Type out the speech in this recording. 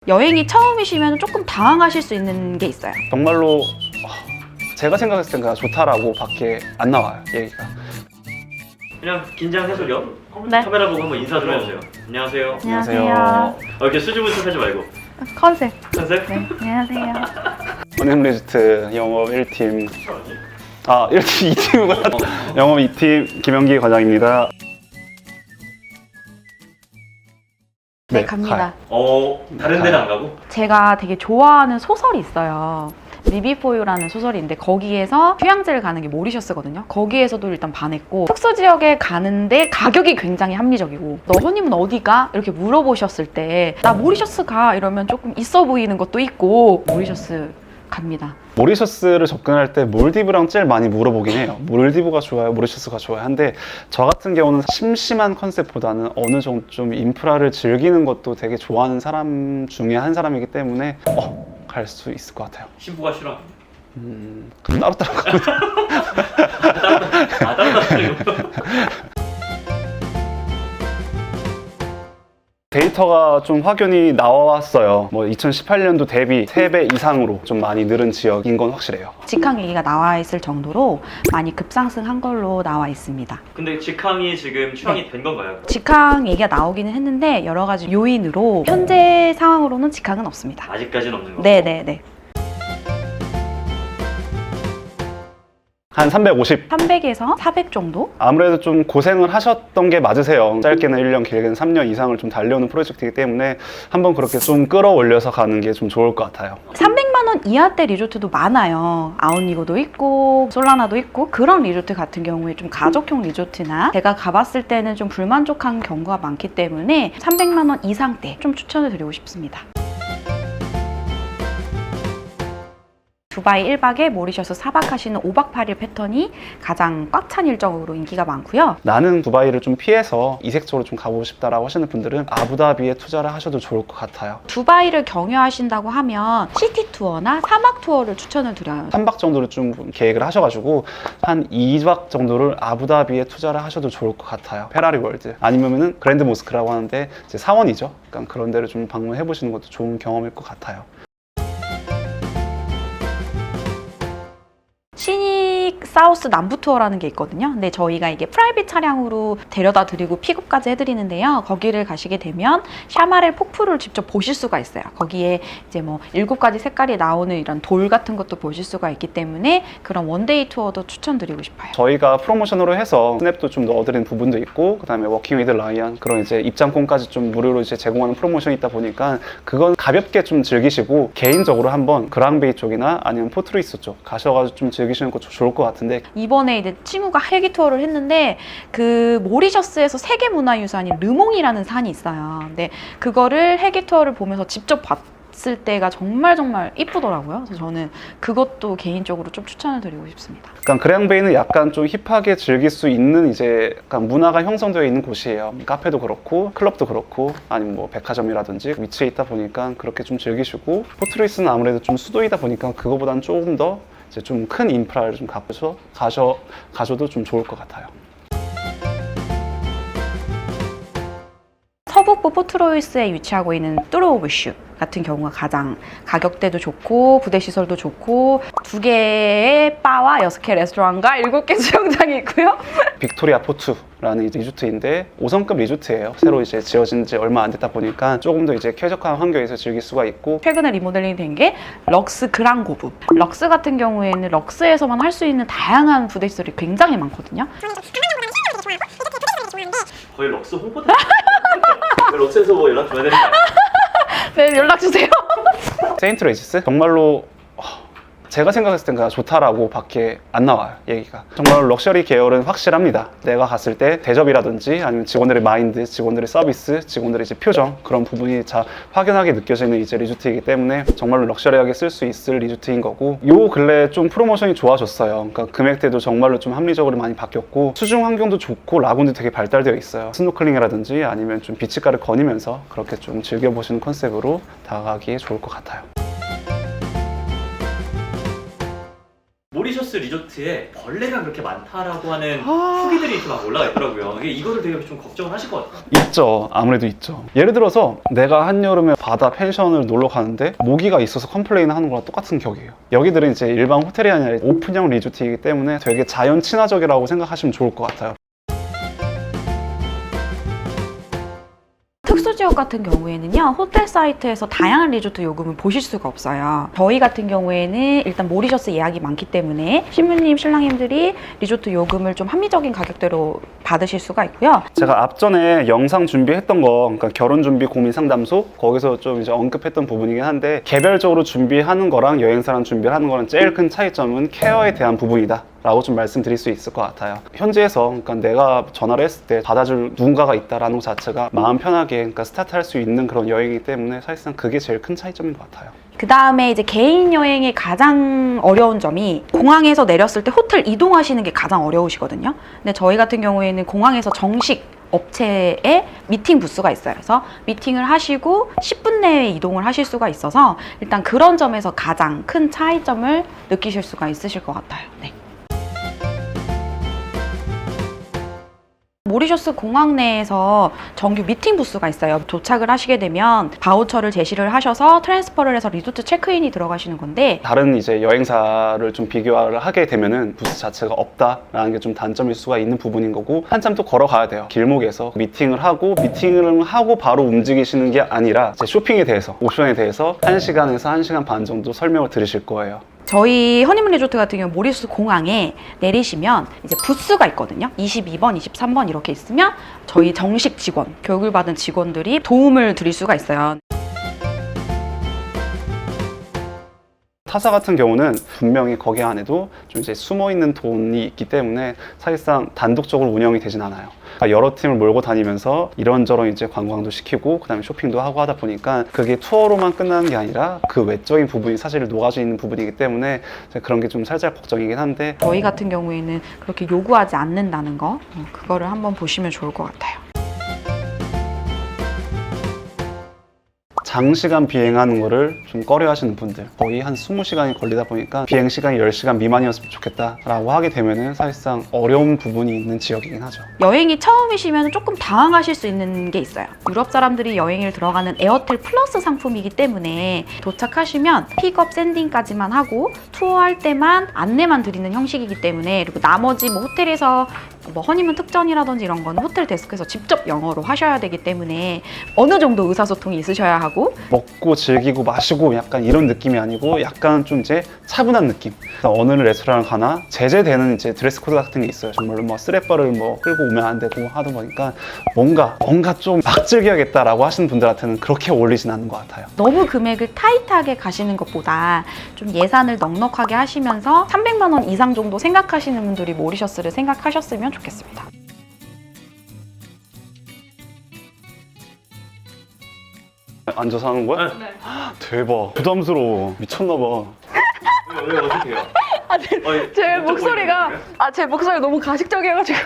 여행이 처음이시면 조금 당황하실 수 있는 게 있어요. 정말로 제가 생각했을 땐 그냥 좋다라고 밖에 안 나와요, 얘기가. 그냥 긴장 해소렴 네. 카메라 보고 한번 인사 좀 해주세요. 안녕하세요. 안녕하세요. 이렇게 수줍은 척 하지 말고 컨셉. 컨셉? 네, 안녕하세요. 원엠리지트 영업 1팀 1팀 2팀이구나. 영업 2팀 김영기 과장입니다. 네, 갑니다. 다른 데는 안 가고? 제가 되게 좋아하는 소설이 있어요. 리비 포유라는 소설인데 거기에서 휴양지를 가는 게 모리셔스거든요. 거기에서도 일단 반했고, 특수 지역에 가는데 가격이 굉장히 합리적이고, 너 손님은 어디 가? 이렇게 물어보셨을 때 나 모리셔스 가 이러면 조금 있어 보이는 것도 있고, 모리셔스 갑니다. 모리셔스를 접근할 때 몰디브랑 제일 많이 물어보긴 해요. 몰디브가 좋아요, 모리셔스가 좋아요. 한데 저 같은 경우는 심심한 컨셉보다는 어느 정도 좀 인프라를 즐기는 것도 되게 좋아하는 사람 중에 한 사람이기 때문에 갈 수 있을 것 같아요. 신부가 싫어? 그럼 따로따로 가면 따로 데이터가 좀 확연히 나왔어요. 2018년도 대비 3배 이상으로 좀 많이 늘은 지역인 건 확실해요. 직항 얘기가 나와 있을 정도로 많이 급상승한 걸로 나와 있습니다. 근데 직항이 지금 취항이 된 건가요? 직항 얘기가 나오기는 했는데 여러 가지 요인으로 현재 상황으로는 직항은 없습니다. 아직까지는 없는 거고. 네네네. 한 350. 300에서 400 정도? 아무래도 좀 고생을 하셨던 게 맞으세요. 짧게는 1년, 길게는 3년 이상을 좀 달려오는 프로젝트이기 때문에 한번 그렇게 좀 끌어올려서 가는 게 좀 좋을 것 같아요. 300만 원 이하대 리조트도 많아요. 아웃리고도 있고 솔라나도 있고, 그런 리조트 같은 경우에 좀 가족형 리조트나 제가 가봤을 때는 좀 불만족한 경우가 많기 때문에 300만 원 이상대 좀 추천을 드리고 싶습니다. 두바이 1박에 모리셔스 4박 하시는 5박 8일 패턴이 가장 꽉 찬 일정으로 인기가 많고요. 나는 두바이를 좀 피해서 이색적으로 좀 가보고 싶다라고 하시는 분들은 아부다비에 투자를 하셔도 좋을 것 같아요. 두바이를 경유하신다고 하면 시티 투어나 사막 투어를 추천을 드려요. 3박 정도를 좀 계획을 하셔가지고 한 2박 정도를 아부다비에 투자를 하셔도 좋을 것 같아요. 페라리 월드 아니면은 그랜드 모스크라고 하는데 이제 사원이죠. 그러니까 그런 데를 좀 방문해 보시는 것도 좋은 경험일 것 같아요. 시닉 사우스 남부 투어라는 게 있거든요. 근데 저희가 이게 프라이빗 차량으로 데려다 드리고 픽업까지 해드리는데요. 거기를 가시게 되면 샤마렐 폭포를 직접 보실 수가 있어요. 거기에 이제 7가지 색깔이 나오는 이런 돌 같은 것도 보실 수가 있기 때문에 그런 원데이 투어도 추천드리고 싶어요. 저희가 프로모션으로 해서 스냅도 좀 넣어드리는 부분도 있고, 그 다음에 워킹 위드 라이언 그런 이제 입장권까지 좀 무료로 이제 제공하는 프로모션이 있다 보니까 그건 가볍게 좀 즐기시고, 개인적으로 한번 그랑베이 쪽이나 아니면 포트루이스 쪽 가셔가지고 좀 즐기시는 것도 좋을 것 같은데, 이번에 이제 친구가 헬기 투어를 했는데 그 모리셔스에서 세계문화유산인 르몽이라는 산이 있어요. 근데 그거를 헬기 투어를 보면서 직접 봤을 때가 정말 이쁘더라고요. 그래서 저는 그것도 개인적으로 좀 추천을 드리고 싶습니다. 그러니까 그랑베이는 약간 좀 힙하게 즐길 수 있는 이제 약간 문화가 형성되어 있는 곳이에요. 카페도 그렇고 클럽도 그렇고 아니면 백화점이라든지 위치에 있다 보니까 그렇게 좀 즐기시고, 포트루이스는 아무래도 좀 수도이다 보니까 그거보다는 조금 더 이제 좀 큰 인프라를 좀 갖고서 가셔도 좀 좋을 것 같아요. 서북부 포트로이스에 위치하고 있는 뚜르오브슈 같은 경우가 가장 가격대도 좋고 부대 시설도 좋고 2개의 바와 6개 레스토랑과 7개 수영장이 있고요. 빅토리아 포트라는 이제 리조트인데 5성급 리조트예요. 새로 이제 지어진 지 얼마 안 됐다 보니까 조금 더 이제 쾌적한 환경에서 즐길 수가 있고, 최근에 리모델링 된 게 럭스 그랑고브. 럭스 같은 경우에는 럭스에서만 할 수 있는 다양한 부대 시설이 굉장히 많거든요. 거의 럭스 홍보대. 럭스에서 연락 줘야 되는 거 아니야? 네, 연락주세요. 세인트 레지스 정말로 제가 생각했을 땐 그냥 좋다라고 밖에 안 나와요, 얘기가. 정말 럭셔리 계열은 확실합니다. 내가 갔을 때 대접이라든지 아니면 직원들의 마인드, 직원들의 서비스, 직원들의 이제 표정, 그런 부분이 확연하게 느껴지는 이제 리조트이기 때문에 정말로 럭셔리하게 쓸 수 있을 리조트인 거고, 요 근래 좀 프로모션이 좋아졌어요. 그러니까 금액대도 정말로 좀 합리적으로 많이 바뀌었고, 수중 환경도 좋고 라군도 되게 발달되어 있어요. 스노클링이라든지 아니면 좀 비치가를 거니면서 그렇게 좀 즐겨보시는 컨셉으로 다가가기에 좋을 것 같아요. 모리셔스 리조트에 벌레가 그렇게 많다라고 하는 후기들이 이렇게 막 올라가 있더라고요. 이거를 되게 좀 걱정을 하실 것 같아요. 있죠. 아무래도 있죠. 예를 들어서 내가 한여름에 바다 펜션을 놀러 가는데 모기가 있어서 컴플레인 하는 거랑 똑같은 격이에요. 여기들은 이제 일반 호텔이 아니라 오픈형 리조트이기 때문에 되게 자연 친화적이라고 생각하시면 좋을 것 같아요. 특수지역 같은 경우에는요, 호텔 사이트에서 다양한 리조트 요금을 보실 수가 없어요. 저희 같은 경우에는 일단 모리셔스 예약이 많기 때문에 신부님, 신랑님들이 리조트 요금을 좀 합리적인 가격대로 받으실 수가 있고요. 제가 앞전에 영상 준비했던 거, 그러니까 결혼 준비 고민 상담소 거기서 좀 이제 언급했던 부분이긴 한데, 개별적으로 준비하는 거랑 여행사랑 준비하는 거랑 제일 큰 차이점은 케어에 대한 부분이다 라고 좀 말씀드릴 수 있을 것 같아요. 현지에서 그러니까 내가 전화를 했을 때 받아줄 누군가가 있다라는 것 자체가 마음 편하게 그러니까 스타트할 수 있는 그런 여행이기 때문에 사실상 그게 제일 큰 차이점인 것 같아요. 그 다음에 이제 개인 여행의 가장 어려운 점이 공항에서 내렸을 때 호텔 이동하시는 게 가장 어려우시거든요. 근데 저희 같은 경우에는 공항에서 정식 업체에 미팅 부스가 있어요. 그래서 미팅을 하시고 10분 내에 이동을 하실 수가 있어서 일단 그런 점에서 가장 큰 차이점을 느끼실 수가 있으실 것 같아요. 네. 모리셔스 공항 내에서 정규 미팅 부스가 있어요. 도착을 하시게 되면 바우처를 제시를 하셔서 트랜스퍼를 해서 리조트 체크인이 들어가시는 건데, 다른 이제 여행사를 좀 비교를 하게 되면은 부스 자체가 없다라는 게 좀 단점일 수가 있는 부분인 거고, 한참 또 걸어가야 돼요. 길목에서 미팅을 하고 바로 움직이시는 게 아니라 이제 쇼핑에 대해서, 옵션에 대해서 1시간에서 1시간 반 정도 설명을 들으실 거예요. 저희 허니문 리조트 같은 경우 모리셔스 공항에 내리시면 이제 부스가 있거든요. 22번, 23번 이렇게 있으면 저희 정식 직원, 교육을 받은 직원들이 도움을 드릴 수가 있어요. 타사 같은 경우는 분명히 거기 안에도 좀 이제 숨어있는 돈이 있기 때문에 사실상 단독적으로 운영이 되진 않아요. 그러니까 여러 팀을 몰고 다니면서 이런저런 이제 관광도 시키고 그다음에 쇼핑도 하고 하다 보니까 그게 투어로만 끝나는 게 아니라 그 외적인 부분이 사실 녹아져 있는 부분이기 때문에 그런 게 좀 살짝 걱정이긴 한데, 저희 같은 경우에는 그렇게 요구하지 않는다는 거, 그거를 한번 보시면 좋을 것 같아요. 장시간 비행하는 거를 좀 꺼려 하시는 분들, 거의 한 20시간이 걸리다 보니까 비행 시간이 10시간 미만이었으면 좋겠다라고 하게 되면은 사실상 어려운 부분이 있는 지역이긴 하죠. 여행이 처음이시면 조금 당황하실 수 있는 게 있어요. 유럽 사람들이 여행을 들어가는 에어텔 플러스 상품이기 때문에 도착하시면 픽업 샌딩까지만 하고 투어할 때만 안내만 드리는 형식이기 때문에, 그리고 나머지 뭐 호텔에서 뭐 허니문 특전이라든지 이런 거는 호텔 데스크에서 직접 영어로 하셔야 되기 때문에 어느 정도 의사소통이 있으셔야 하고, 먹고 즐기고 마시고 약간 이런 느낌이 아니고 약간 좀 이제 차분한 느낌. 어느 레스토랑을 가나 제재되는 이제 드레스 코드 같은 게 있어요. 정말로 뭐 쓰레빠를 뭐 끌고 오면 안 되고 하다 보니까 뭔가 좀 막 즐겨야겠다라고 하시는 분들한테는 그렇게 어울리진 않는 것 같아요. 너무 금액을 타이트하게 가시는 것보다 좀 예산을 넉넉하게 하시면서 300만 원 이상 정도 생각하시는 분들이 모리셔스를 생각하셨으면 좋겠습니다. 앉아서 하는 거야? 네. 대박. 부담스러워. 미쳤나 봐. 왜 어떻게 해요? 제 목소리가 너무 가식적이어가지고